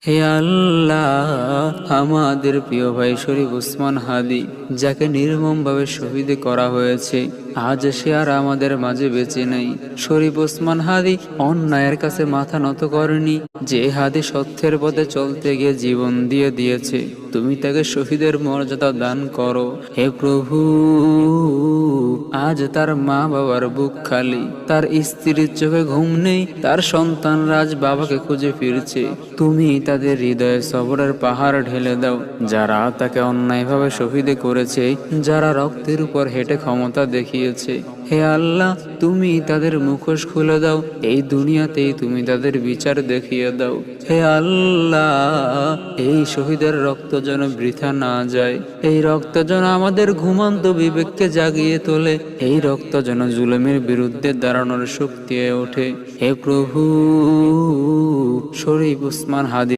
হে আল্লাহ, আমাদের প্রিয় ভাই শরীফ ওসমান হাদি, যাকে নির্মমভাবে শহীদ করা হয়েছে, আজ সে আর আমাদের মাঝে বেঁচে নেই। শরীফ ওসমান হাদি অন্যায়ের কাছে মাথা নত করেনি। যে হাদি সত্যের পথে চলতে গিয়ে জীবন দিয়ে দিয়েছে, তুমি তাকে শহীদের মর্যাদা দান করো। হে প্রভু, আজ তার মা বাবার বুক খালি, তার স্ত্রীর চোখে ঘুম নেই, তার সন্তানরা আজ বাবাকে খুঁজে ফিরছে। তুমি তাদের হৃদয়ে সবরের পাহাড় ঢেলে দাও। যারা তাকে অন্যায়ভাবে শহীদ করেছে, যারা রক্তের উপর হেঁটে ক্ষমতা দেখিয়েছে, হে আল্লাহ, তুমি তাদের মুখোশ খুলে দাও। এই দুনিয়াতেই তুমি তাদের বিচার দেখিয়ে দাও। হে আল্লাহ, এই শহীদের রক্ত যেন বৃথা না যায়। এই রক্ত যেন আমাদের ঘুমন্ত বিবেককে জাগিয়ে তোলে। এই রক্ত যেন জুলুমের বিরুদ্ধে দাঁড়ানোর শক্তি হয়ে ওঠে। হে প্রভু, শরীফ ওসমান হাদি